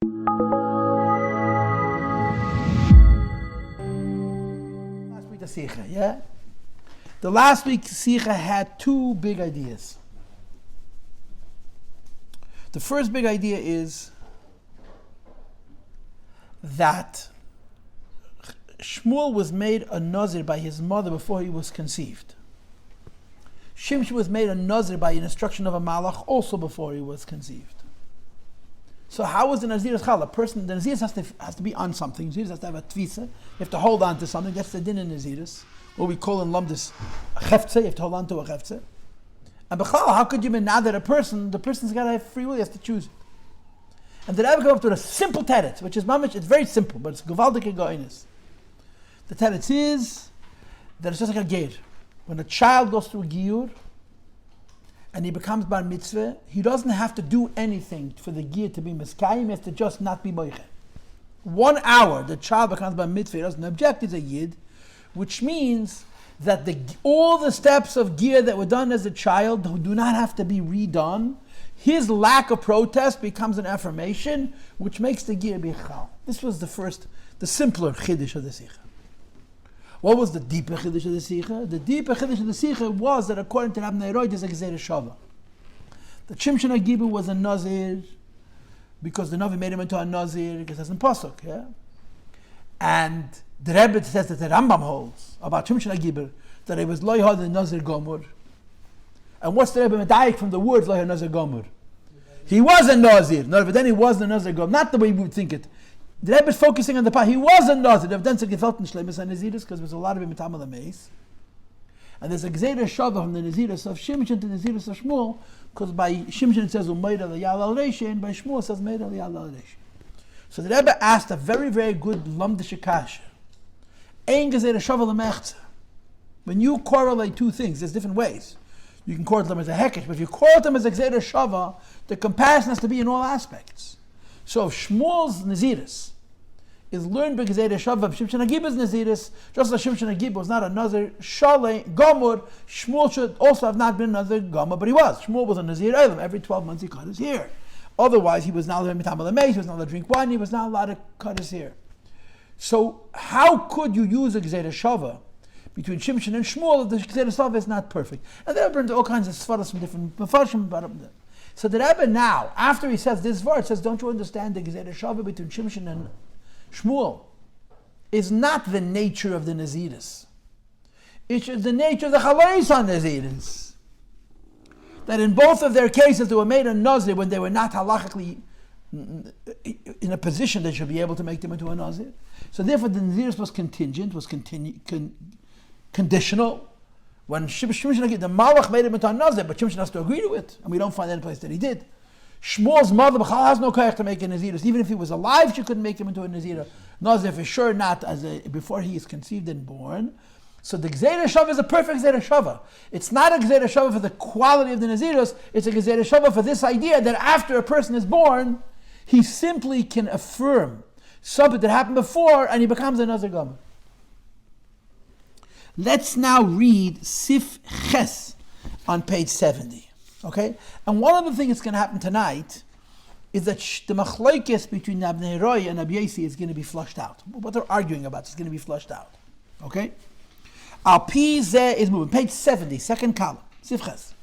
Last week the Sicha, yeah? The last week's Sicha had two big ideas. The first big idea is that Shmuel was made a Nazir by his mother before he was conceived. Shimshon was made a Nazir by an instruction of a Malach also before he was conceived. So how was the Nazir's Chal? The Nazir has to be on something. Nazir has to have a tvisa. You have to hold on to something. That's the din in Naziris. What we call in Lumdis chefze. You have to hold on to a chefze. And b'chal, how could you be that a person? The person's got to have free will. He has to choose it. And the Rebbe came up with a simple teretz, which is mamish. It's very simple, but it's gewaldige goines. The teretz is that it's just like a ger. When a child goes through a giyur and he becomes bar mitzvah, he doesn't have to do anything for the giyur to be miskayim. He has to just not be boiche. 1 hour, the child becomes bar mitzvah. He doesn't object. He's a yid, which means that all the steps of giyur that were done as a child do not have to be redone. His lack of protest becomes an affirmation, which makes the giyur be chal. This was the simpler chiddush of the Sicha. What was the deeper chiddush of the Sicha? The deeper chiddush of the Sicha was that according to Rav and Rav Huna, there's a Gezerah Shava. The Shimshon HaGibur was a Nazir because the Navi made him into a Nazir because it's in Pasuk, yeah? And the Rebbe says that the Rambam holds about Shimshon HaGibur that it was Lo Yehad the Nazir Gomor. And what's the Rebbe Medayik from the words Lo Yehad Nazir Gomor? He was a Nazir. No, but then he was a Nazir Gomor. Not the way we would think it. The Rebbe is focusing on the part. He was a Nazir. They've done some gefalten shleimus on Naziris because there's a lot of him in Tamal Amain. And there's a Gezerah Shava from the Naziris of Shimshon to the Naziris of Shmuel, because by Shimshon it says Umayra L'Yal Al Reishi, and by Shmuel it says Meira L'Yal Al Reishi. So the Rebbe asked a very, very good Lamdische Kasha. Ein Gezerah Shava L'Mechza. When you correlate two things, there's different ways. You can correlate them as a hekesh, but if you correlate them as a Gezerah Shava, the comparison has to be in all aspects. So if Shmuel's Naziris is learned by Gezerah Shava of Shimshon HaGibur's Naziris, just as Shimshon HaGibur was not a Nazir Shalei Gomor, Shmuel should also have not been a Nazir Gomor, but he was. Shmuel was a Nazir Eilim. Every 12 months he cut his hair. Otherwise, he was not allowed to Mitam Alameis, he was not allowed to drink wine, he was not allowed to cut his hair. So how could you use a Gezerah Shava between Shimshon and Shmuel if the Gezerah Shava is not perfect? And they bring all kinds of svaras from different mafarshim about it. So the Rebbe now, after he says this verse, says, don't you understand the Gezerah Shava between Shimshon and Shmuel is not the nature of the Naziris. It's the nature of the Chalaris on Naziris. That in both of their cases they were made a Nazir when they were not halachically in a position that should be able to make them into a Nazir. So therefore the Naziris was contingent, was conditional. When Shimshon, the Malach made him into a Nazir, but Shimshon has to agree to it, and we don't find any place that he did. Shmuel's mother B'chal has no koyach to make a Naziris. Even if he was alive, she couldn't make him into a Nazir. Nazir for sure not before he is conceived and born. So the Gezerah Shava is a perfect Gezerah Shava. It's not a Gezerah Shava for the quality of the Naziros, it's a Gezerah Shava for this idea that after a person is born, he simply can affirm something that happened before and he becomes a Nazir Gomer. Let's now read Sif Ches on page 70. Okay? And one of the things that's going to happen tonight is that the machlokes between Rav and Rav and Rav Yosi is going to be flushed out. What they're arguing about is going to be flushed out. Okay? Al Pi Zeh is moving. Page 70, second column. Sif Ches.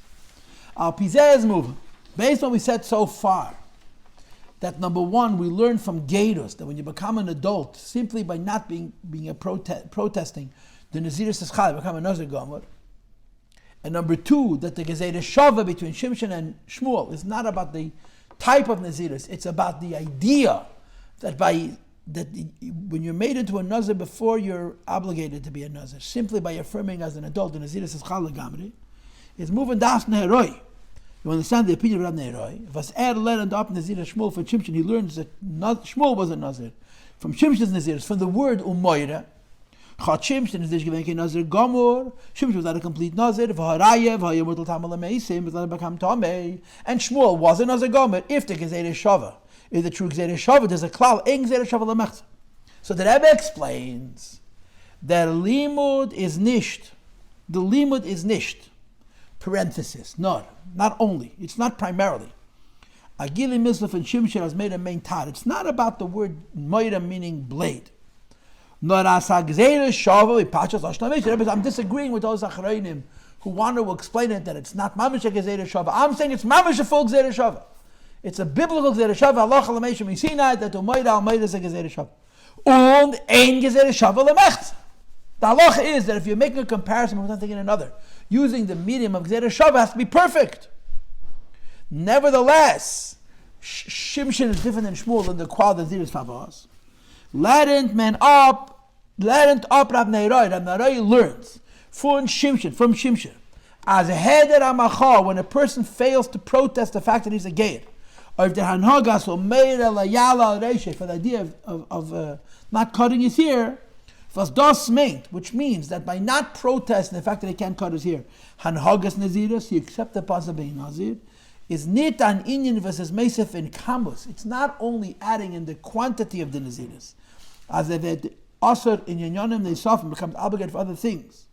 Al Pi Zeh is moving. Based on what we said so far, that number one, we learn from Gedus that when you become an adult, simply by not being protesting, the Naziris is chal, become a Nazir Gomer. And number two, that the Gezerah Shava between Shimshon and Shmuel is not about the type of Naziris, it's about the idea that when you're made into a Nazir before you're obligated to be a Nazir, simply by affirming as an adult, the Naziris is chal legamri, is moving das neheroi. You understand the opinion of Rav Neheroi? Was learned up Nazir Shmuel from Shimshon, he learns that Shmuel was a Nazir. From Shimshon's Naziris, from the word umoira, Shimshon is given Nazir Gomor. Shimshon was not a complete Nazir. And Shmuel was a Nazir Gomor. If the Gezerah Shava is the true Gezerah Shava, there's a klal ein Gezerah Shava lemechza. So the Rebbe explains that limud is nisht. The limud is nisht. Parenthesis. Not only. It's not primarily. Agili Mislef and Shimshon has made a main tar. It's not about the word moira meaning blade. I'm disagreeing with those achrayim who want to explain it that it's not mamish a gezerah shava. I'm saying it's mamish a full gezerah shava. It's a biblical gezerah shava. Halacha l'meishim misinai that umayda al-mayda is a gezerah shava. Und ein gezerah shava l'mecht. The halacha is that if you're making a comparison with one thing and another, using the medium of gezerah shava has to be perfect. Nevertheless, Shimshon is different than Shmuel in the quality of the Zirus Favos. Lernt up Rav Neiroi. Rav Neiroi learns from Shimshon. As a heder amachar, when a person fails to protest the fact that he's a geir, or if the hanhagas or meira la yala al reishe, for the idea of not cutting his hair, was das meint, which means that by not protesting the fact that he can't cut his hair, hanhagas naziras, he accepts the possibility nazir, is nit an inyan versus mesef in kambus. It's not only adding in the quantity of the naziras, as if it also in yanyonim they soften becomes obligated for other things.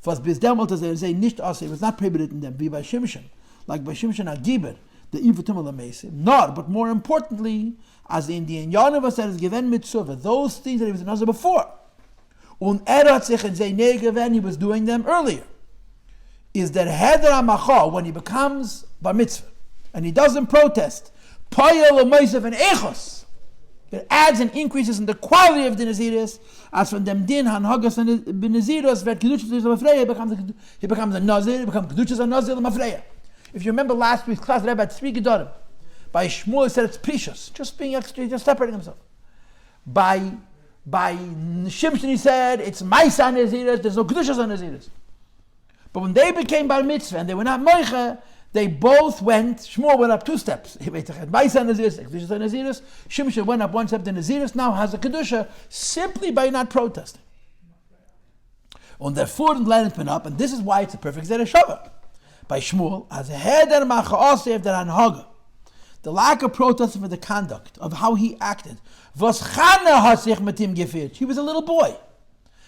Was bis demot as they say nicht also, it was not prohibited in them, be by Shimshon, like by Shimshon Agiber, the ivutum la mesef. Nor, but more importantly, as in the yanyonim that is given mitzvah, those things that he was another before, und sich and say negeven, he was doing them earlier, is that heder amachah, when he becomes bar mitzvah, and he doesn't protest, poyel u'meisef and eichos, it adds and increases in the quality of the naziris, as from them din hanhagas and naziros vet kedushas l'mafreya, he becomes a nazir, he becomes kedushas a nazir l'mafreya. If you remember last week's class, Rebbe had 3 gedorim. By Shmuel, he said it's precious, just being extra, just separating himself. By Shimshon, he said it's maisa naziris, there's no kedushas on naziris. But when they became bar mitzvah and they were not moicha, they both went, Shmuel went up 2 steps. He had maisa naziris, kedushas on naziris. Shimshon went up 1 step. The naziris now has a kedusha simply by not protesting. And therefore, the land went up, and this is why it's a perfect zera shava. By Shmuel, as a heder macha'asev der anhaga, the lack of protest for the conduct of how he acted. Was Chana hasich matim gefircht. He was a little boy.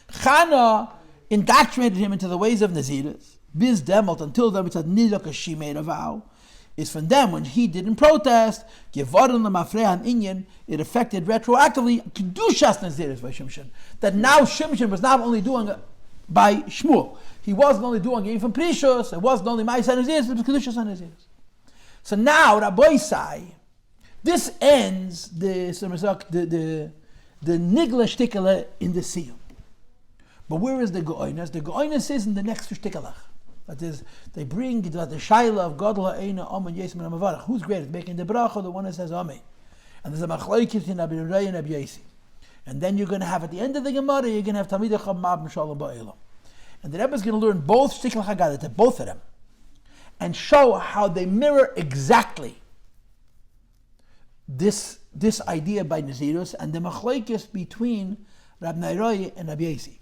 Chana indoctrinated him into the ways of naziris. Biz demelt until then it said nidok as she made a vow. Is from them when he didn't protest. Gevaron lemafrehan inyan. It affected retroactively kedushas naziris by Shimshon. That now Shimshon was not only doing it by Shmuel. He wasn't only doing it from Prishus. It wasn't only Ma'aseh naziris. It was kedushas naziris. So now Rabbi Sai, this ends the nigla shtikele in the seal. But where is the Go'oinus? The Go'oinus is in the next shtikelach. That is, they bring the Shaila of Gadol Ha'ena, Amain, Yesim, and Amavarach. Who's greater, making the Bracha, the one that says Amain? And there's a Machlaikis in Rabbi Ray and Rabbi Yosi. And then you're going to have, at the end of the Gemara, you're going to have Talmidei Chacham Mab Shalom Ba'elam. And the Rebbe is going to learn both shtikelach Aggadah, both of them, and show how they mirror exactly this idea by Nazirus and the Machlaikis between Rabbi Neiroi and Rabbi Yosi.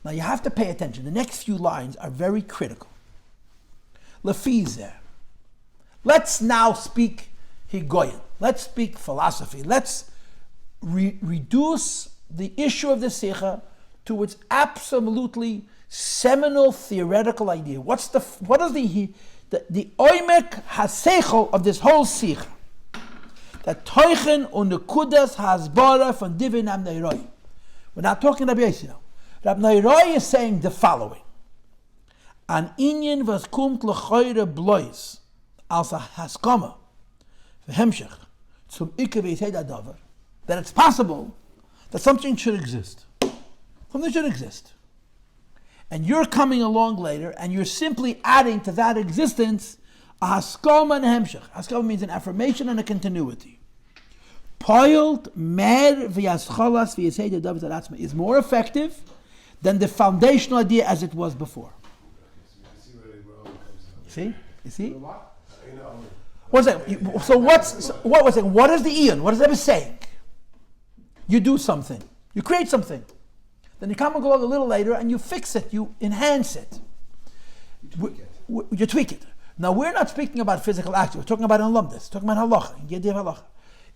Now you have to pay attention. The next few lines are very critical. Lefizeh. Let's now speak Higoyin. Let's speak philosophy. Let's reduce the issue of the Sikha to its absolutely seminal theoretical idea. What is the oimek hasechel of this whole Sikha? That Teuchen und Nekudas hasbara von Divin am Neiroi. We're not talking Rabbi Yosi now. Rabbi Neiroi is saying the following: An inyan was kumt lechoyre blois als a haskama v'hemshech zum ikev yisei davar, that it's possible that something should exist. Something should exist. And you're coming along later and you're simply adding to that existence a haskama and a hemshech. Haskama means an affirmation and a continuity. Poilt mer v'yascholas v'yisei davar zaratzma is more effective than the foundational idea as it was before. You see? What's that? What is the Ian? What is that saying? You do something. You create something. Then you come along a little later and you fix it. You enhance it. You tweak it. Now we're not speaking about physical action. We're talking about alumnus. Talking about halacha. Halacha.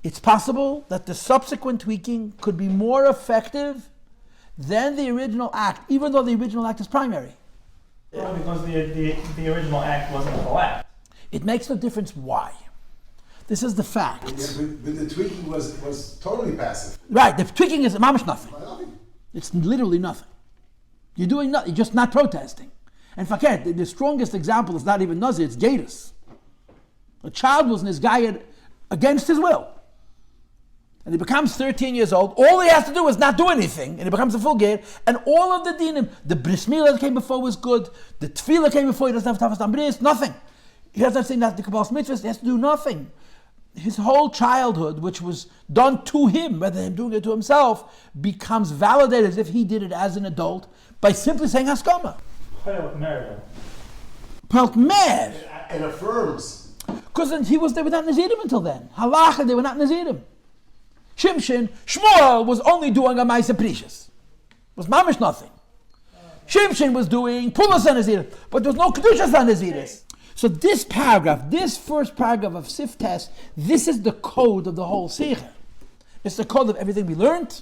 It's possible that the subsequent tweaking could be more effective than the original act, even though the original act is primary. Because the original act wasn't a full act. It makes no difference why. This is the fact. Yeah, but the tweaking was totally passive. Right, the tweaking is mamish nothing. Nothing. It's literally nothing. You're doing nothing, you're just not protesting. And fakir, the strongest example is not even Nazir, it's Gatus. A child was in his guy against his will. And he becomes 13 years old. All he has to do is not do anything, and he becomes a full Ger. And all of the dinim, the bris milah that came before was good, the tefillah came before, he doesn't have to have bris, nothing. He doesn't have to say that the kabbalas mitzvahs, he has to do nothing. His whole childhood, which was done to him, rather than him doing it to himself, becomes validated as if he did it as an adult by simply saying haskama. Pelt mer. It affirms. Because they were not Nazirim until then. Halacha, they were not Nazirim. Shimshon, Shmuel was only doing a Maisa Precious. Was mamish nothing. Shimshon was doing Pulas and Nazirim, but there was no Kedushas on Naziris. So this paragraph, this first paragraph of Siftes, this is the code of the whole Sicha. It's the code of everything we learned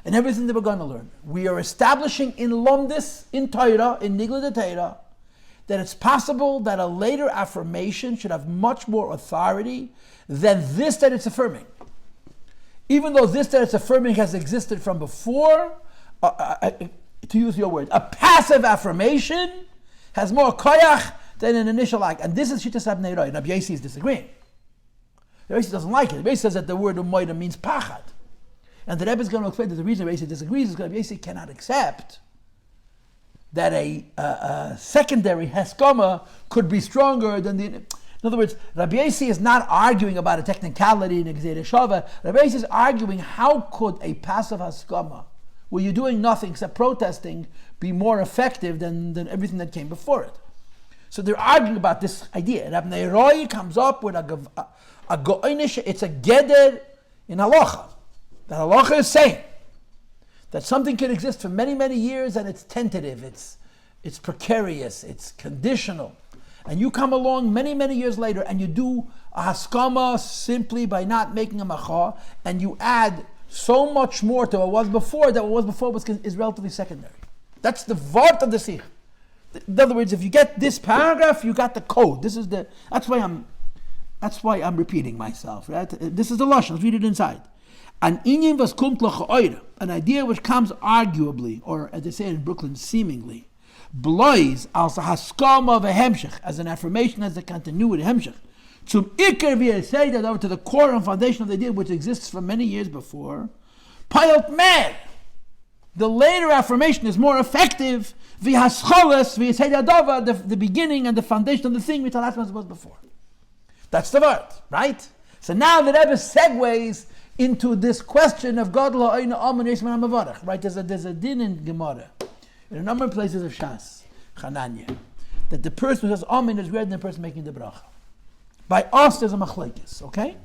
and everything that we're going to learn. We are establishing in Lomdis, in Torah, in Nigla de Torah, that it's possible that a later affirmation should have much more authority than this that it's affirming. Even though this that it's affirming has existed from before, to use your word, a passive affirmation has more koyach than an initial act. And this is Shittas Rabnei Roy. Rav Yosi is disagreeing. Rav Yosi doesn't like it. Rav Yosi says that the word umoida means pachad. And the Rebbe is going to explain that the reason Rav Yosi disagrees is because Rav Yosi cannot accept that a secondary heskama could be stronger than the... In other words, Rabbi Yosi is not arguing about a technicality in Gzeirah Shava. Rabbi Yosi is arguing how could a passive haskama, where you're doing nothing except protesting, be more effective than everything that came before it. So they're arguing about this idea. Rabbi Neiroi comes up with a go'inish, it's a geder in halacha. That halacha is saying that something can exist for many, many years and it's tentative, it's precarious, it's conditional. And you come along many, many years later and you do a haskama simply by not making a macha, and you add so much more to what was before, that what was before is relatively secondary. That's the vart of the sikh. In other words, if you get this paragraph, you got the code. That's why I'm repeating myself, right? This is the lashon. Let's read it inside. An inyan was kumt l'cha'oira, an idea which comes arguably, or as they say in Brooklyn, seemingly, blois als a haskama v'hemshech, as an affirmation, as a continuity hemshech. Zum ikar v'yesei, over to the core and foundation of the idea which exists for many years before. Payot mer, the later affirmation is more effective. V'hascholes v'yesei adava, the beginning and the foundation of the thing which was before. That's the word, right? So now the Rebbe segues into this question of God la'ayna amen yisman ha'mavarach, right? There's a din in Gemara, in a number of places of Shas, Chananya, that the person who says amen is greater than the person making the bracha. By us there's a machlekes, okay?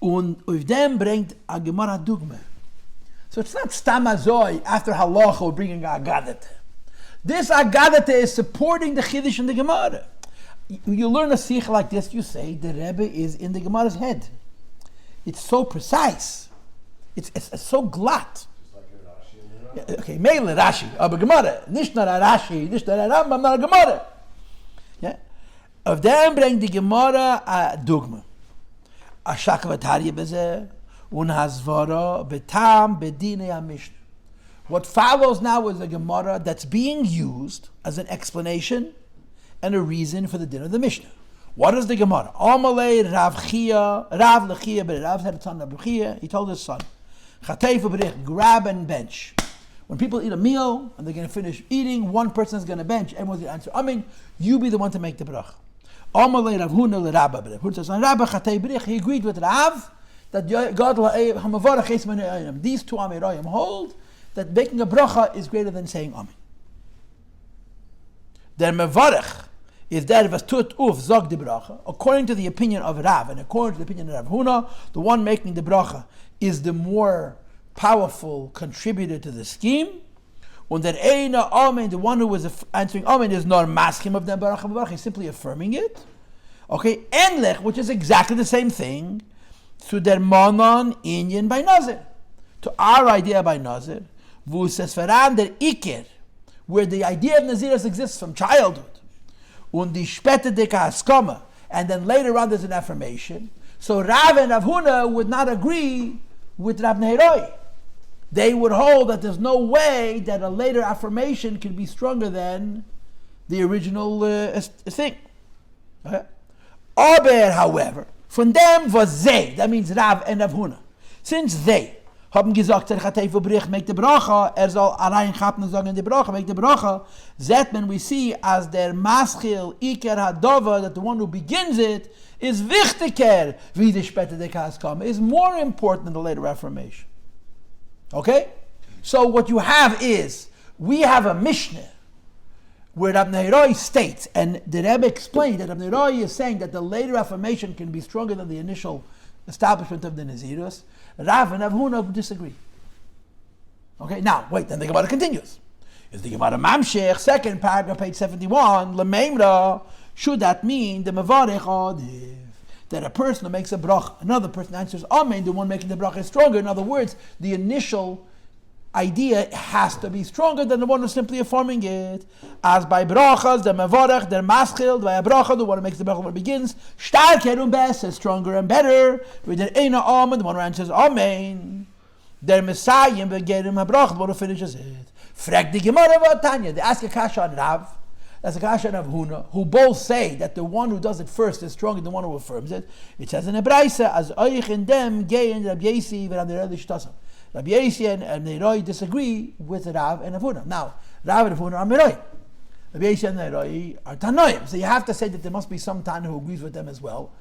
Und auf dem bringt a Gemara dugme. So it's not stamazoi after halacha or bringing Aggadah. This Aggadah is supporting the chiddush in the Gemara. You learn a sikh like this, you say the Rebbe is in the Gemara's head. It's so precise. It's so glatt. Okay, Meile Rashi, aber Gemara. Nicht nur Rashi, nicht nur Rambam, nur Gemara. Yeah. Auf dem bringt die Gemara a Dogma. A Shakavatari beze, un hasvara betam bedine ha-mishnah. What follows now is a Gemara that's being used as an explanation and a reason for the din of the Mishnah. What is the Gemara? Amalei Rav Lechia, but Rav had a son, Rav Chia. He told his son, Chatei v'berich, grab and bench. When people eat a meal and they're going to finish eating, one person is going to bench. Everyone's going to answer, Amain, you be the one to make the bracha. Amalei Rav Huna l'Rabba berich. Huna says, Rabba Chatei berich. He agreed with Rav that God ha'mavarach esman ha'ayim. These two Amirayim hold that making a bracha is greater than saying Amain. Der mevarach is that was tut uf zog the bracha. According to the opinion of Rav and according to the opinion of Rav Huna, the one making the bracha is the more powerful contributor to the scheme. And that Eina Amen, the one who was answering Amen, is not masking of the bracha, he's simply affirming it. Okay, Enlech, which is exactly the same thing, to der Manon Inyan by Nazir. To our idea by Nazir, Vusesferan der Iker, where the idea of Naziris exists from childhood. Und die späte deka haskama, and then later on there's an affirmation. So Rav and Rav Huna would not agree with Rav Nehiroi. They would hold that there's no way that a later affirmation can be stronger than the original thing. Okay? Aber, however, von dem was they, that means Rav and Rav Huna, since they haben gesagt, make the Bracha, soll allein gappen und sagen, die Bracha, make the Bracha, that when we see as der Maschil, Iker Hadova, that the one who begins it, is wichtiger, wie die später der Kas kommen, is more important than the later affirmation. Okay? So what you have is, we have a Mishnah, where Rav Nehiroi states, and the Rebbe explained that Rav Nehiroi is saying that the later affirmation can be stronger than the initial establishment of the Nazirus. Rav and Rav Huna disagree. Okay, now, wait, then the Gemara continues. Is the Gemara Mamshech, second paragraph, page 71, L'meimra, should that mean the Mevarech Adiv, that a person who makes a bracha, another person answers Amain, the one making the bracha is stronger. In other words, the initial idea has to be stronger than the one who's simply affirming it. As by brachas, the mevarach, the maschil, by a bracha, the one who makes the bracha when it begins, starker and best, is stronger and better. With the ena amen, the one who answers amen. The messiah begerim habrach, the one who finishes it. Frag the Gemara Tanya. They ask a kasha on Rav, that's a kasha of Huna, who both say that the one who does it first is stronger than the one who affirms it. It says in a braysa, as oich in them gein Rabbi Yosi v'Rav Nehiroi Rabbi Yosi and Nehiroi disagree with Rav and Rav Huna. Now, Rav and Rav Huna are Nehiroi. Rabbi Yosi and Nehiroi are Tanaic. So you have to say that there must be some Tana who agrees with them as well.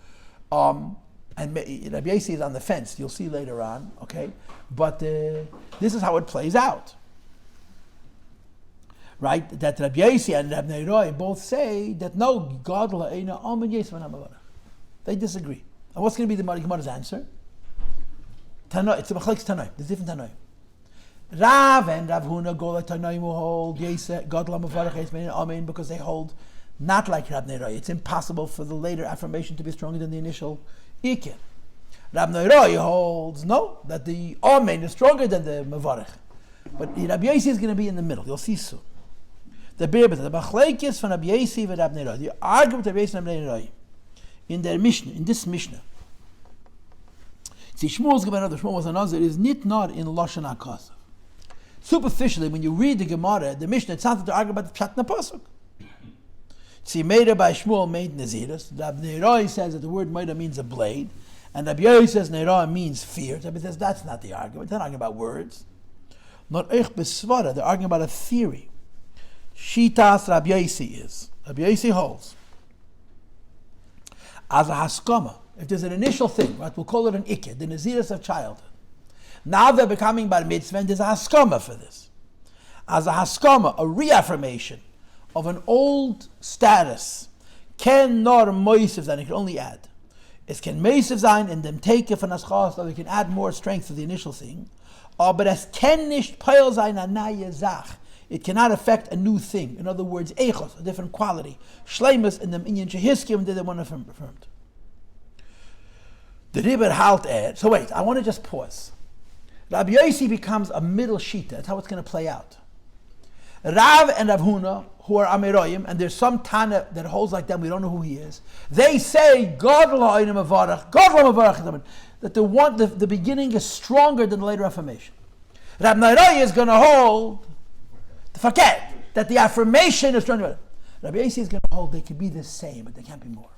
And Rabbi Yosi is on the fence. You'll see later on. Okay, but this is how it plays out. Right? That Rabbi Yosi and Rabbi Nehiroi both say that no, God la'ena amen yesvan ha'mavarach. They disagree. And what's going to be the Gemara's answer? Tanaic, it's a machlekes Tanaic. There's different Tanaic. Rav and Rav Huna go like Tanaic who hold God la'mavarach yesvan amen, because they hold not like Rav Nehiroi. It's impossible for the later affirmation to be stronger than the initial ikir. Rav Nehiroi holds no, that the amen is stronger than the mavarach. But Rabbi Yosi is going to be in the middle. You'll see soon. The machlekes from Rabbi Yosi and Rabbi Nehiroi. The argument of Rabbi Yosi and Rabbi Nehiroi in their Mishnah, in this Mishnah. See, Shmuel's Gemara, the Shmuel was a Nazir, is not in Lashon HaKasav. Superficially, when you read the Gemara, the Mishnah, it sounds like they're arguing about the Pshat in the Pasuk. See, Meira by Shmuel made Nazirus. Rabbi Nehiroi says that the word Meira means a blade, and Rabbi Yosi says Nehiroi means fear. Rabbi says that's not the argument. They're not arguing about words. Not Eich Besvara, they're arguing about a theory. Shitas Rabbi Yosi is. Rabbi Yosi holds. As a haskama, if there's an initial thing, right, we'll call it an iked, the nazirus of childhood. Now they're becoming bar mitzvah, and there's a haskama for this. As a haskama, a reaffirmation of an old status, can nor moisiv zayin, it can only add. It can moisiv zayin and them take it from aschas, so they can add more strength to the initial thing. But as ken nicht peil zayin anaya zach, it cannot affect a new thing. In other words, eichos, a different quality. Shleimus in the inyan shehiskim, did they want affirmed. The REBBE halt ad. So wait, I want to just pause. Rabbi Yosi becomes a middle shita. That's how it's going to play out. Rav and Rav Huna, who are Amiroyim, and there's some Tana that holds like them, we don't know who he is. They say, God la'ayim avarach, God la'mavarach, that the beginning is stronger than the later affirmation. Rav Nehiroi is going to hold, forget, that the affirmation is stronger. Rabbi Yosi is going to hold they could be the same, but they can't be more.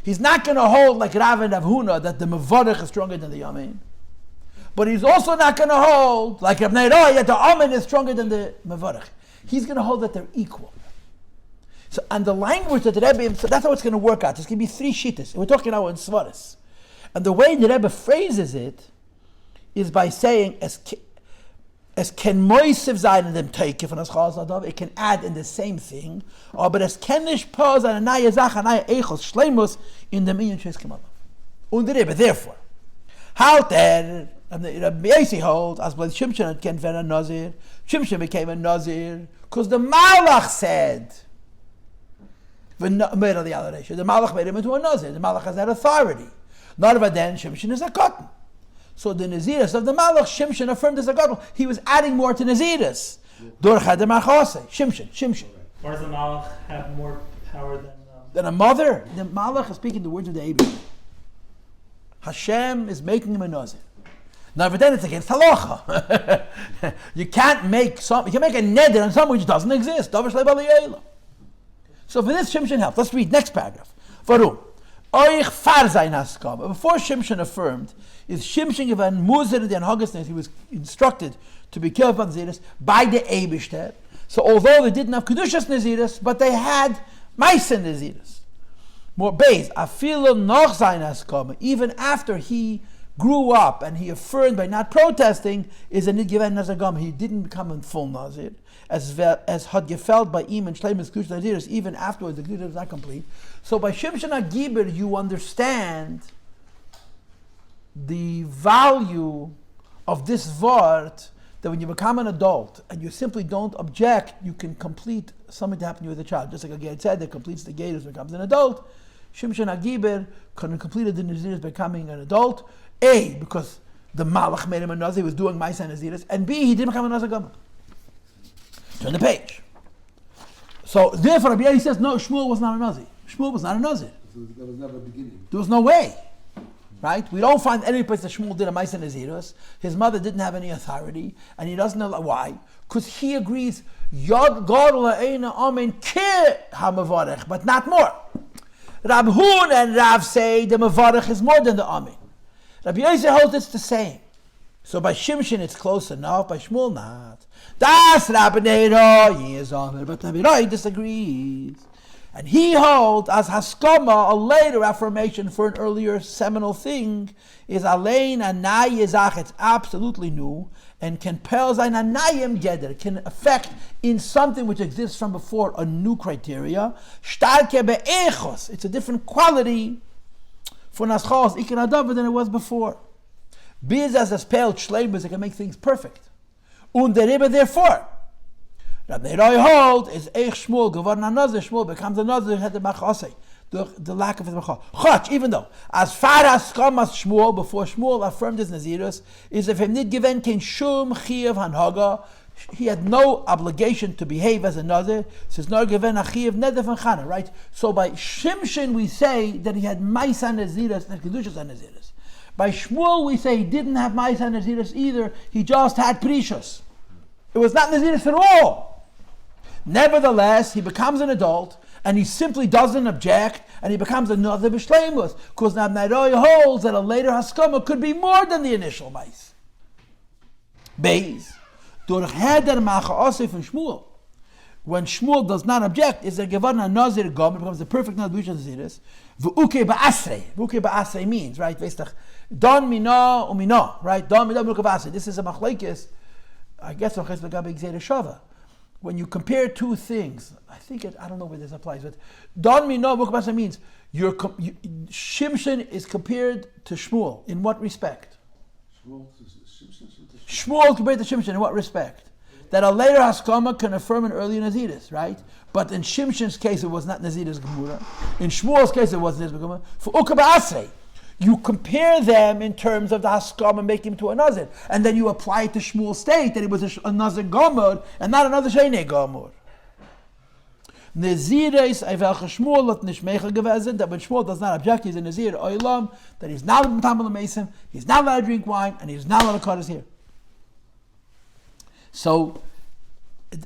He's not going to hold like Rav and Rav Huna that the Mevarach is stronger than the Amain. But he's also not going to hold like Rav Nehiroi that the Amain is stronger than the Mevarach. He's going to hold that they're equal. So, and the language that the Rebbe, so that's how it's going to work out. There's going to be three shittas. We're talking now in Svaris. And the way the Rebbe phrases it is by saying, as can moisiv zayin in them take if it can add in the same thing, but as kenish pause and anaya zach anaya eichos shleimus in the minyan sheis kemal. Und the Rebbe, therefore, halter Rabbi Yosi holds as when Shimshon can ven a Nazir, Shimshon became a Nazir because the Malach said the Malach made him into a Nazir. The Malach has that authority. Not about then Shimshon is a cotton. So the Nazirus of the Malach, Shimshon affirmed as a Gadol. He was adding more to Nazirus. Shimshon. Or does the Malach have more power than... Then a mother, the Malach is speaking the words of the Eibush. Hashem is making him a Nazir. Now, but then it's against Halacha. You can't make you can make a neder on something which doesn't exist. So for this, Shimshon helps. Let's read next paragraph. Varum. Before Shimshon affirmed, is Shimshon given Muzir the Anhagasnes, he was instructed to be careful about Naziris by the Eibishter. So although they didn't have Kedushas Naziris, but they had Maisen Naziris. More base, Afilo noch sein Haskama, even after he grew up and he affirmed by not protesting, is a Nidgiven Nazagam. He didn't become a full Nazir, as had gefelt by Im and Shleimus Kush Naziris, even afterwards the Kedusha was not complete. So by Shimshon HaGiber you understand the value of this vart, that when you become an adult and you simply don't object, you can complete something that happened to you as a child. Just like Aggadah said, that completes the Gators becomes an adult. Shimshon HaGiber could have completed the Naziris becoming an adult. A, because the Malach made him a Nazir, he was doing Maisa Naziris, and B, he didn't become a Nazir Gama. Turn the page. So therefore, Rabbi Yosi says, no, Shmuel was not a Nazir. Shmuel was not a Nazir. So there was never a beginning. There was no way. Right? We don't find any place that Shmuel did a Maisa Naziris. His mother didn't have any authority, and he doesn't know why. Because he agrees, Yod Gadol Ha'eina Amain Ki HaMavarech, but not more. Rav Huna and Rav say the Mavarech is more than the Amain. Rabbi Yosi holds it's the same. So by Shimshon it's close enough, by Shmuel not. Das Rabbi Neiroi is Amain, but Rabbi Neiroi disagrees. And he holds as Haskama, a later affirmation for an earlier seminal thing, is Alein Anai Yizach, it's absolutely new, and can pel zayin Anayim Geder, can affect in something which exists from before a new criteria. Starke be'echos, it's a different quality for Naschos, Ikin Adav than it was before. Biz as a spell Shleimus, it can make things perfect. Und der REBBE therefore, Rabbi Neiroi hold is Eich Shmuel Gavarna Nazir. Shmuel becomes a Nazir had the Machasei, the lack of his Machas. Chach, even though as far as Skamas Shmuel before Shmuel affirmed his Nazirus, is if him nid given ken shum chiyav hanhaga, he had no obligation to behave as a Nazir. Says nor given a chiyav neder van Chana, right? So by Shimshon we say that he had Maisa Nazirus and Kedushas Nazirus. By Shmuel we say he didn't have Maisa Nazirus either. He just had Prishas. It was not Nazirus at all. Nevertheless, he becomes an adult, and he simply doesn't object, and he becomes another b'shleimus, because Rabbi Neiroi holds that a later haskama could be more than the initial mice. Beis, durch heder macha'aseh from Shmuel, when Shmuel does not object, is a gevarna nazir gom, it becomes the perfect nazir naziris. V'uke ba'asrei. V'uke ba'asrei means, right? Don mina umina, right? Don mina v'uke ba'asrei. This is a machlekes. I guess machlekes l'gabe gzeira shava. When you compare two things, I don't know where this applies, but Don Mino Bukabasa means Shimshon is compared to Shmuel. In what respect? Shmuel compared to Shimshon in what respect? That a later Haskama can affirm an earlier Naziris, right? But in Shimshon's case, it was not Naziris Gemura. In Shmuel's case, it was Naziris Gemura. For Ukaba Asrei, you compare them in terms of the Haskam and make him to a Nazir. And then you apply it to Shmuel's state that it was a Nazir Gomor and not another Sheinei Gomor. Nazir is Eivelcha Shmuel lot nicht mecha gewesen, that when Shmuel does not object, he's a Nazir Oilam, that he's not allowed to tamel mason, he's not allowed to drink wine, and he's not allowed to cut his hair. So,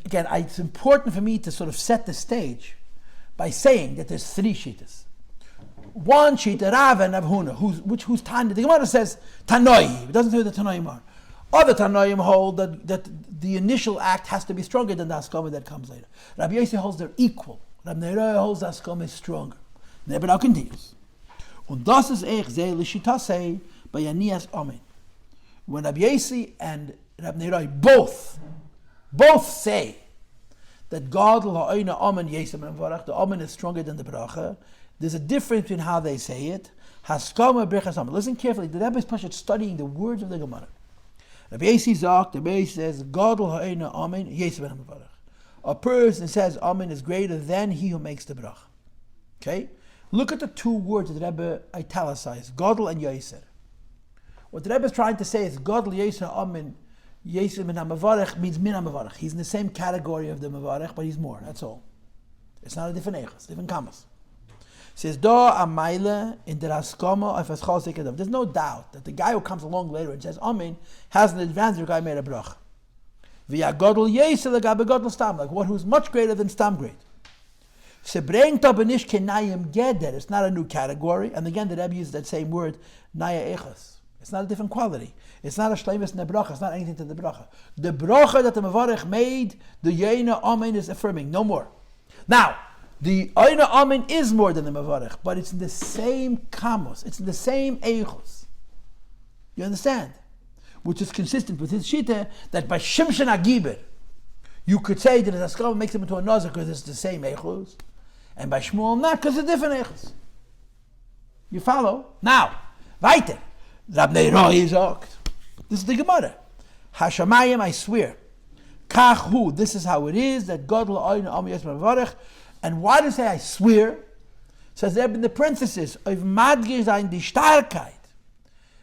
again, it's important for me to sort of set the stage by saying that there's three shittas. One shita, Rav and Rav Huna, who's Tanaic. The Gemara says Tanaic. It doesn't say the Tanaim are. Other Tanaim hold that the initial act has to be stronger than the Haskama that comes later. Rabbi Yosi holds they're equal. Rabbi Neiroi holds the Haskama is stronger. But now continues. Und das ist echt sehr l'shitase by Yanias Amain. When Rabbi Yosi and Rabbi Neiroi both say that God l'ha'oina Amain Yesem and Varach, the Amain is stronger than the Bracha. There's a difference between how they say it. Haskama Bracha Amain. Listen carefully. The Rebbe is Pashat studying the words of the Gemara. Rabbi Yosi Zak, the Rebbe says, God l'ha'oina Amain Yesem and Varach. A person says Amain is greater than he who makes the Bracha. Okay? Look at the two words that the Rebbe italicized, Gadol and Yoser. What the Rebbe is trying to say is Gadol Yoser Amain Yesem and Hamavarech means min Hamavarech. He's in the same category of the Mavarech, but he's more. That's all. It's not a different echos, different kamas. Says da amaila in the raskama of Sichos Aggadah. There's no doubt that the guy who comes along later and says Amain has an advantage. The guy made a bracha. Via godel yesel gabe godel stam, like one who's much greater than stam grade. Se brengt up anish kenayim geder. It's not a new category. And again, the Rebbe uses that same word naya echos. It's not a different quality. It's not a shleimus in the bracha. It's not anything to the bracha. The bracha that the Mevarech made, the Yeina Amain is affirming. No more. Now, the Yeina Amain is more than the Mevarech, but it's in the same kamos. It's in the same eichos. You understand? Which is consistent with his shita that by Shimshon Agiber, you could say that the Haskava makes him into a Nazir because it's the same eichos, and by Shmuel not because it's different eichos. You follow? Now, weiter. Rab Neiroi sagt, this is the Gemara. Hashamayim, I swear. Kachu, this is how it is, that God la'ayna am yes mevarech. And why does it say I swear? Says there in the parenthesis, of madgish ein die Starkheit.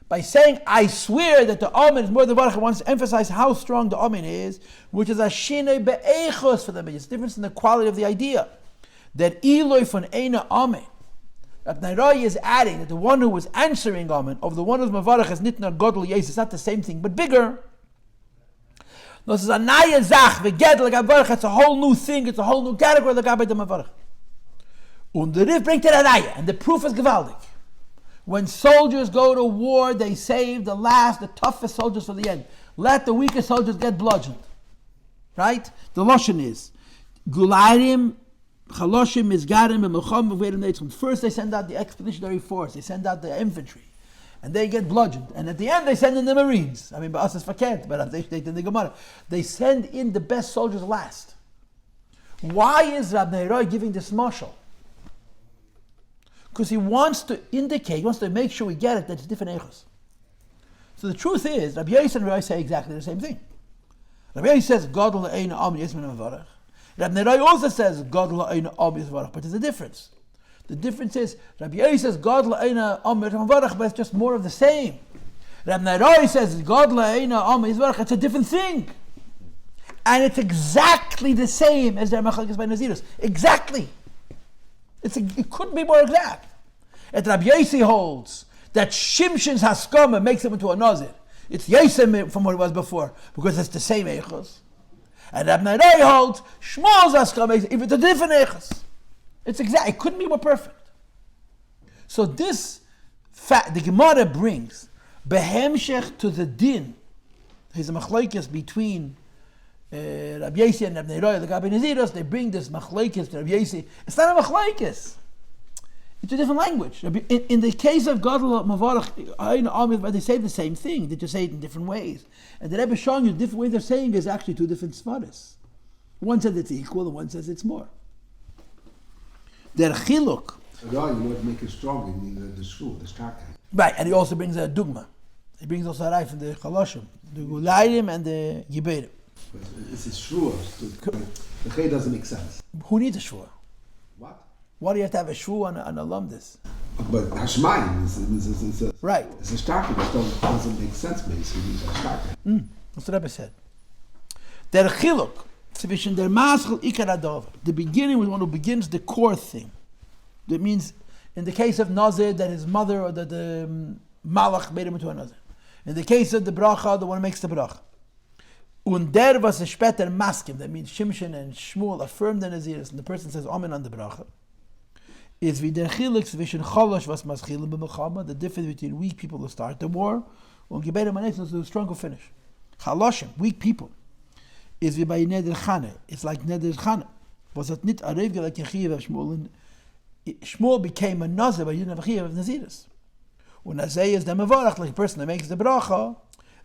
By saying I swear that the Amen is more than Baruch, wants to emphasize how strong the Amen is, which is a shinei be'echos for them. It's a difference in the quality of the idea. That Eloi von Eina Amen. Rab Neiroi is adding that the one who was answering Amen, of the one who's Mevarech is nitna Godel Yes, it's not the same thing, but bigger. No, this is a naya zach, v'gedel Mevarech, it's a whole new thing, it's a whole new category of the Mevarech. Und the Riv bringt a naya, and the proof is gewaldig. When soldiers go to war, they save the toughest soldiers for the end. Let the weakest soldiers get bludgeoned. Right? The Lashon is, Gulairim, Chaloshim, Mizgarim, and Melcham, V'Vedim Neitzchim. First they send out the expeditionary force, they send out the infantry, and they get bludgeoned. And at the end they send in the Marines. I mean, Ba'as is fakert, but they in the Gemara. They send in the best soldiers last. Why is Rab Neiroi giving this mashal? Because he wants to indicate, he wants to make sure we get it, that it's different echos. So the truth is, Rabbi Yosi and Rabbi say exactly the same thing. Rabbi Yosi says, God la'eina am yismin mevarach. Rabbi Neiroi also says, God la'eina am yismin mevarach, but there's a difference. The difference is, Rabbi Yosi says, God la'eina am yismin mevarach, but it's just more of the same. Rabbi Neiroi says, God la'eina am yismin mevarach, it's a different thing. And it's exactly the same as their Machlekes by Naziros. Exactly. It couldn't be more exact. And Rabbi Yosi holds that Shimshon's haskama makes him into a Nazir. It's Yosem from what it was before, because it's the same eichos. And Rabbi Neiroi holds Shmuel's haskama makes it, if it's a different eichos. It's exact. It couldn't be more perfect. So this fact, the Gemara brings behemshech to the din. There's a machlokes between Rabbi Yosi and Rabbi Neiroi, the Gabi Naziros. They bring this machlokes to Rabbi Yosi. It's not a machlokes. It's a different language. In the case of Gadol Mavarach, but they say the same thing. They just say it in different ways. And the Rebbe is showing you the different ways they're saying is actually two different svaris. One says it's equal, and one says it's more. Der chiluk. You want to make it strong in the shul, the starkheit. Right, and he also brings a dugma. He brings also a rai from the Chaloshim, the Gulayim and the Giberim. But it's a shua. The chay doesn't make sense. Who needs a shua? What? Why do you have to have a shua on an alumnus? But Hashmayim is a right. It's a starkheit that doesn't make sense, basically. It's a starkheit. That's what Rebbe said. Der chiluk, zwischen der maschel ikar adov. The beginning was one who begins the core thing. That means, in the case of Nazir, that his mother or that the Malach made him into a Nazir. In the case of the Bracha, the one who makes the Bracha. Und der was a später maskim, that means Shimshon and Shmuel affirm the Naziris, and the person says Amen on the Bracha, is wie der chiluk zwischen Cholosh was maschilim b'mechama, the difference between weak people who start the war, and Giberim and the strong who finish. Chaloshim, weak people, is wie bei Neder Chane, it's like Neder Chane. Was it nit arev like Yechiv of Shmuel, and Shmuel became a Nazir by Yudin Achiv of Naziris. When Nazir is the Mevarach, like a person that makes the Bracha,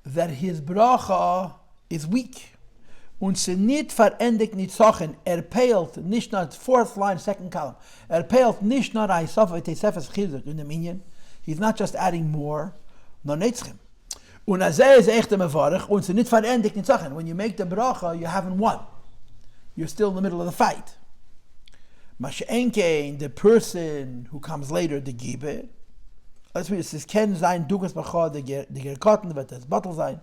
that his Bracha is weak. Und se nit verendigt nit Sachen, peilt nicht not, fourth line, second column, peilt nicht not a Sofa Tesefes Chizuk in the Minyan. He's not just adding more, no netzchem. Und Nazir is echt the Mevarach, und se nit verendigt nit Sachen. When you make the Bracha, you haven't won. You're still in the middle of the fight. Masha'enkein, the person who comes later, the Gibe. Let's read this. Ken sein Dugas Bacha, the Gerkotten, but that's battle sein.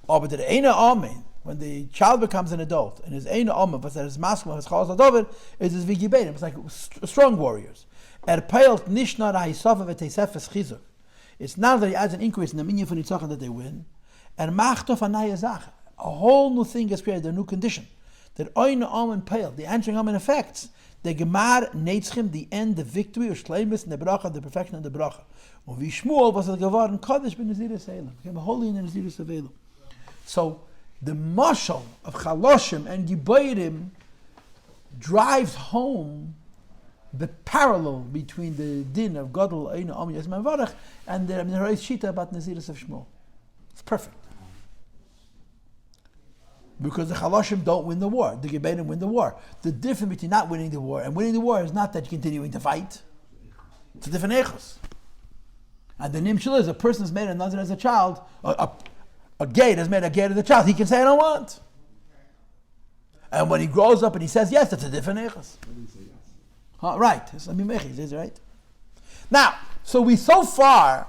Aber der eine Amen, when the child becomes an adult, and his eine Amen, but that is masculine, his Chalas Adover, is his Vigibedim. It's like strong warriors. Peilt nicht nur Haisafa v'teisefes chizuk. It's not that he adds an increase in the minyan for Nitzachon that they win. Macht auf a neue Sache. A whole new thing is created, a new condition. That Oina Amen Peilt, the answering Amen affects the Gemar Neitzchim, the end, the victory, or Shleimus, and the Bracha, the perfection of the Bracha. Und wie Shmuel was geworden Kodesh ben Naziris Elam, became holy in the Naziris of Elam. So the mashal of Chaloshim and Gibayrim drives home the parallel between the din of Gadol Eina Amen Yasman Varach and the Reis Shita about Naziris of Shmuel. It's perfect. Because the Chaloshim don't win the war. The Gibayrim win the war. The difference between not winning the war and winning the war is not that you're continuing to fight. It's a different Eichos. And the Nimshal is a person has made a Nazir as a child, a gate has made a gate as a child. He can say, I don't want. And when he grows up and he says yes, that's a different Eichos. Right. Is right. Now, so we established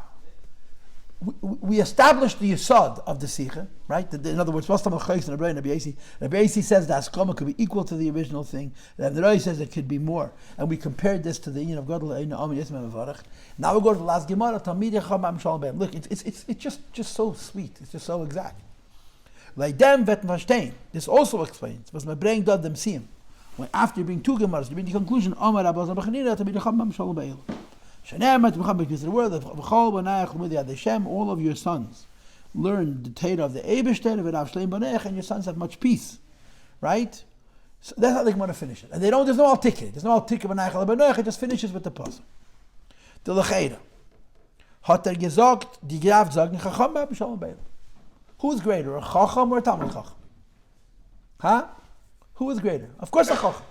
the yesod of the Sikha, right? In other words, Rav and Rav Yosi says that Askama could be equal to the original thing. And the Rai says it could be more. And we compared this to the union of Gadol Eina Amen Yasman Varach. Now we go to the last Gemara. Look, it's just so sweet. It's just so exact. Like them vet verstehen. This also explains. Was my brain dot them see him. When after you bring two Gemaras, you bring the conclusion. Amar Abbas Abachanina to be the Chambam Shalom Be'el. The word of all of your sons learn the Torah of the Eibishter and your sons have much peace, right? So that's how they want to finish it. And there's no al-tikkeh. There's no al-tikkeh. It just finishes with the pasuk. The Lechera. Hat gesagt, die Graf sagen, Chacham b'Shalom Be'el. Who's greater, a Chacham or a Talmud Chacham? Huh? Who is greater? Of course a Chacham.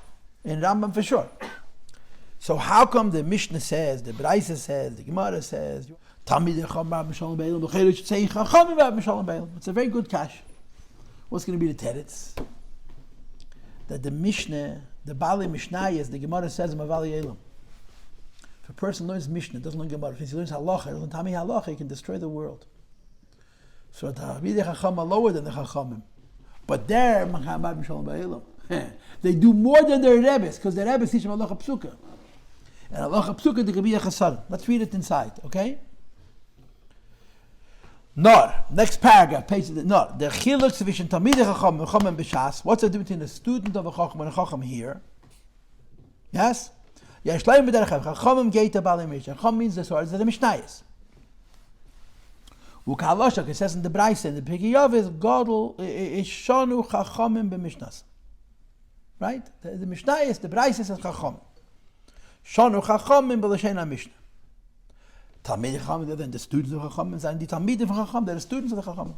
In Rambam for sure. So how come the Mishnah says, the Braisa says, the Gemara says, Tamid Chacham b'Shalom Be'el, the Chayru should say Chacham b'Shalom Be'el. It's a very good cash. What's going to be the teretz? That the Mishnah, the Bali Mishnah is, the Gemara says, Mavali Elam. If a person learns Mishnah, doesn't learn Gemara, if he learns Halacha, doesn't Tami Halacha, he can destroy the world. So the Tamid Chacham are lower than the Chachamim. But they're Chacham b'Shalom Be'el. They do more than their Rebbes, because their Rebbes teach them Halacha Psuka. And Halacha Psuka, there could be a chasar. Let's read it inside, okay? Nor, next paragraph, page Nor. The chiluk sufficient Tamid Chacham and Chacham b'Shas. What's the difference between a student of a Chacham and a Chacham here? Yes? Yashleim b'derech Chachamim geita b'alei Mishnah. Chacham means the swords that the Mishnayos. Ukaloshak, it says in the Braisa, in the Pikiyav is Gadol ishanu Chachamim b'Mishnas. Right? The Mishnayos, the Braisa says Chachamim. Shanu Chachamim b'Lashen HaMishnah. Talmidei Chachamim, then the students of Chachamim, and the Talmidim of Chachamim, they're the students of the Chachamim.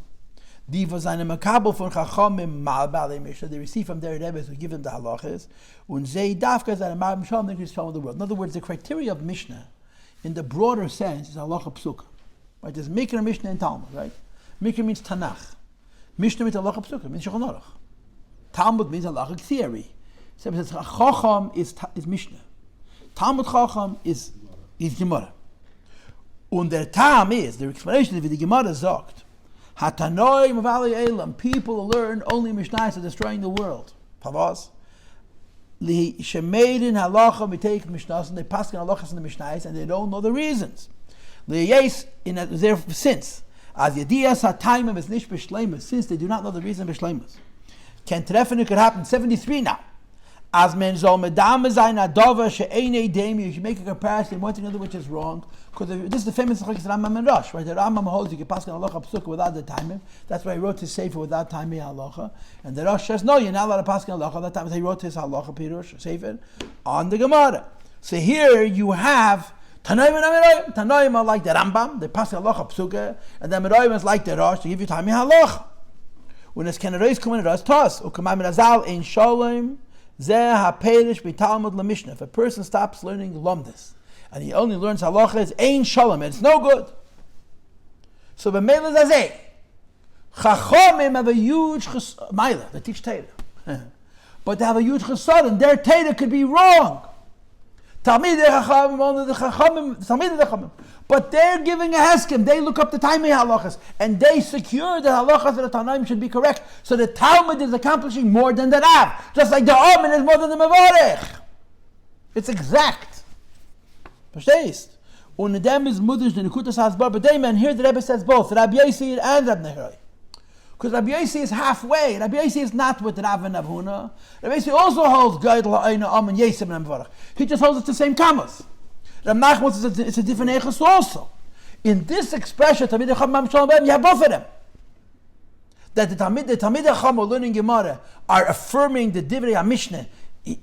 Die was eine Makabel von Chachamim mal b'alei Mishnah, they receive from their Rebbes who give them the halachas, und they dafka seine mal b'shalom, they can show the world. In other words, the criteria of Mishnah, in the broader sense, is halacha psuka. Right? There's Mikra, Mishnah, and Talmud, right? Mikra means Tanach. Mishnah means halacha psuka, means Shulchan Aruch. Talmud means halachic theory. So it says Chacham is Mishnah. Talmud Chacham is Gemara. Und der Tam is, the explanation of the Gemara sagt, Hatanoi Mavali Elam, people learn only Mishnayos are destroying the world. Pavos. Li Shemeidin Halacha, we take Mishnayos, and they pass on Halachas in the Mishnayos, and they don't know the reasons. Li Yes, in their since, as Yediyas HaTaimim is Nish B'Shleimus, since they do not know the reason B'Shleimus. Ken Treffen, it could happen 73 now. As men zol medam zayin adova she'enei demi. You should make a comparison one to another, which is wrong. Because this is the famous Sichos Rambam and Rosh, right? The Rambam holds you can pass on halacha psuka without the timing. That's why he wrote his sefer without timing halacha. And the Rosh says no, you're not allowed to pass on halacha. That time he wrote his halacha pirush sefer on the Gemara. So here you have Tanaic and Amain. Tanaic are like the Rambam, they pass on halacha psuka, and the Amain is like the Rosh to give you timing halacha. When it's Kanareis come in Rosh Tos or Kamam Azal in Shalom. If a person stops learning Lomdus and he only learns halacha, it's ein shalom, it's no good. So b'meila zazeh, Chachamim have a huge maila, they teach Torah, but they have a huge chesed, and their Torah could be wrong. Talmidei Chachamim, only the Chachamim, but they're giving a heskim. They look up the timing halachas, and they secure the halachas of the Tanaic should be correct. So the Talmud is accomplishing more than the Rav, just like the Amain is more than the Mevarech. It's exact. Verstehst? Und in dem is Mudish the Nekutas Hasbar, but they man here the Rebbe says both, Rabbi Yosi and Rabbi Nehoi. Because Rabbi Yosi is halfway. Rabbi Yosi is not with Rav and Rav Huna. Rabbi Yosi also holds Gaid La'ayna Amain Yesem and Mevarach. He just holds it the same commas. Rabbi Nachman says it's a different Eichos also. In this expression, Tamid Echam Mam Shalom B'em, you have both of them. That the Tamid Echam are learning Gemara are affirming the Divrei HaMishneh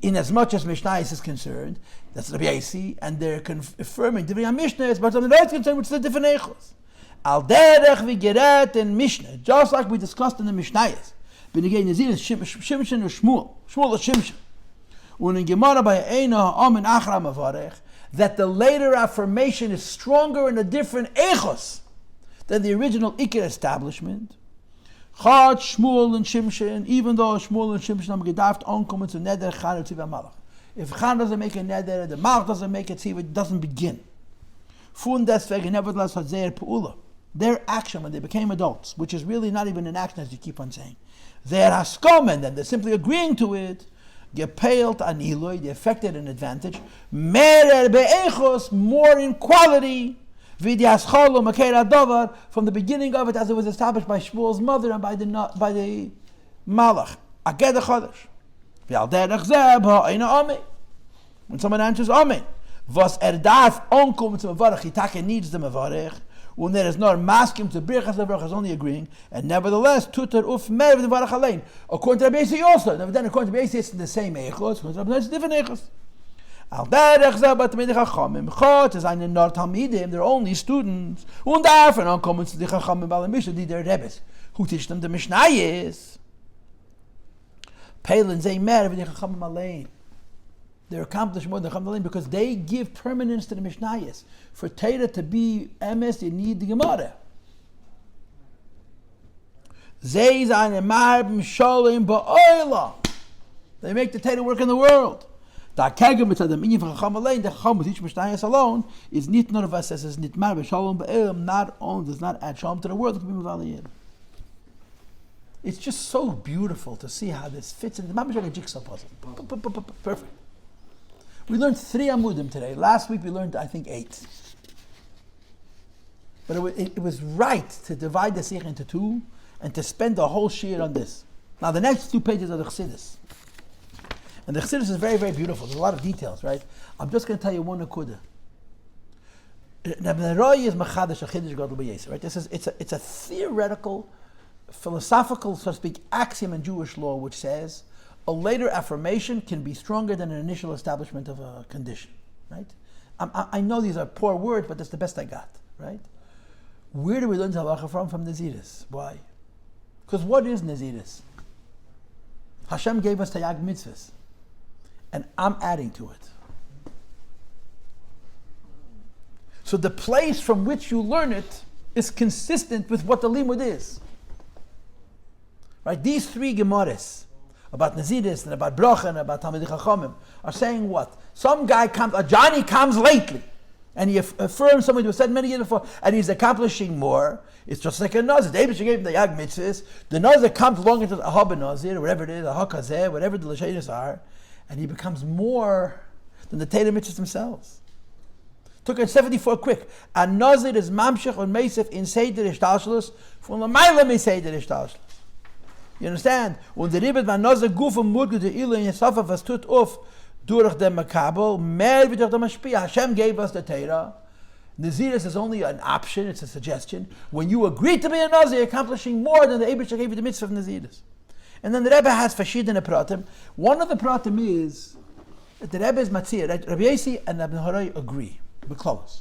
in as much as Mishnah is concerned. That's Rabbi Yosi, and they're affirming Divrei HaMishneh as much as the right is concerned, which is a different Eichos. Al derech v'geret in Mishnah, just like we discussed in the Mishnayos. B'negei Nazir is Shimshon or Shmuel. Shmuel or Shimshon. Und in Gemara by Eina Amain Achra Mavarech, that the later affirmation is stronger in a different Eichos than the original Ikir establishment. Chad, Shmuel and Shimshon, even though Shmuel and Shimshon are gedaft onkommen to Neder Chad Tziva Malach. If Chad doesn't make a Neder, the Malach doesn't make a Tziva, it doesn't begin. Fun deswegen nevertheless hat Zeir Pe'ula. Their action when they became adults, which is really not even an action as you keep on saying. Their haskomen, and they're simply agreeing to it, gepeilt an iloi, they affected an advantage, merer be'echos, more in quality, v'di hascholo makeir adovar, from the beginning of it as it was established by Shmuel's mother and by the Malach. Aggadah chodesh. V'al derech zeh b'ha'ina Amain. When someone answers Amain, was darf onkommen to Mevarach, he needs the Mevarach, when there is no masking to Bracha, the Bracha is only agreeing, and nevertheless, tutor uf mer the Mevarach alein. According to Rabbi Yosi also, now then according to Rabbi Yosi it's the same Eichos, according to Rabbi Yosi it's different Eichos. Al derech zeh bat Tamid Chachamim, chot is eine nor Talmidim, they're only students, und davon onkommen to the Chachamim Bal Mishnah, die der Rebbes, who teach them the Mishnayos. Peilen zeh mer the Chachamim alein. They're accomplished more than Chachamim because they give permanence to the Mishnayos. For Torah to be emes, you need the Gemara. They make the Torah work in the world. The Chacham teach Mishnayos alone is nit none of us says nit mar b'shalom ba'elam, not only does not add shalom to the world. It's just so beautiful to see how this fits in. The like a jigsaw puzzle. Perfect. We learned 3 amudim today. Last week we learned, I think, 8. But it was right to divide the Sikh into 2 and to spend the whole shir on this. Now the next 2 pages are the Chassidus. And the Chassidus is very, very beautiful. There's a lot of details, right? I'm just going to tell you one akudah. Rabbi is machadash achidish gadol b'yesir, right? This is it's a theoretical, philosophical, so to speak, axiom in Jewish law which says a later affirmation can be stronger than an initial establishment of a condition, right? I know these are poor words, but that's the best I got, right? Where do we learn Halacha from? From Naziris. Why? Because what is Naziris? Hashem gave us Tayag mitzvahs, and I'm adding to it. So the place from which you learn it is consistent with what the limud is. Right? These 3 Gemaras, about Naziris and about Bracha and about Talmidei Chachamim, are saying what? Some guy comes, a Johnny comes lately, and he affirms somebody who said many years before, and he's accomplishing more. It's just like a Nazir. The Eibush gave him the Yag Mitzvahs. The Nazir comes along into the Ahab Nazir, whatever it is, a Hakazeh, whatever the Lashanis are, and he becomes more than the Torah Mitzvahs themselves. Took it 74 quick. A Nazir is Mamshech on Meisef in Seder Ishtalshlus, from the Maila me Seder Ishtalshlus. You understand? Und der Ribbet war Nazir Guf und Murgel der Ilo in Yesafa was tut auf durch den Makabel, mehr wie durch den Mashpia. Hashem gave us the Torah. Naziris is only an option, it's a suggestion. When you agree to be a Nazir, you're accomplishing more than the Eibush gave you the mitzvah of Naziris. And then the Rebbe has Fashid and Pratim. One of the Pratim is that the Rebbe is Matzir, right? Rabbi Yosi and Rabbi Harai agree, Beklavos,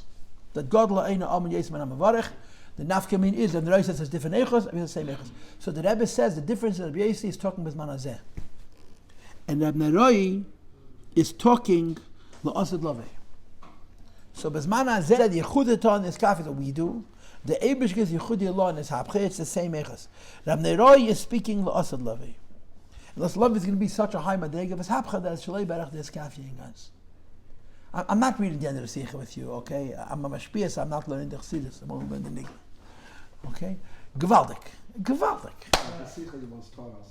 that God la'eina Amain Yesman Amavarech. The nafkamin is, and the Rebbe says there's different Eichos, and the same Eichos. So the Rebbe says the difference in Rabbi Yosi is talking with Manazeh. And Rabbi Harai is talking la'asad laveh. So Bezman Azeh, the Yechudeton is kafir that we do. The Eibush gives Yechudi Allah and his Habche, it's the same Eichos. Rabbi Harai is speaking la'asad laveh. And la'asad laveh is going to be such a high madrega of his Habche that it's Shalei Berach des kafir in guns. I'm not reading the end of the Sichos with you, okay? I'm a mashpia, so I'm not learning the Chassidus. I'm only learning the Nigla. Okay? Gewaldig. The Sichos you once taught us.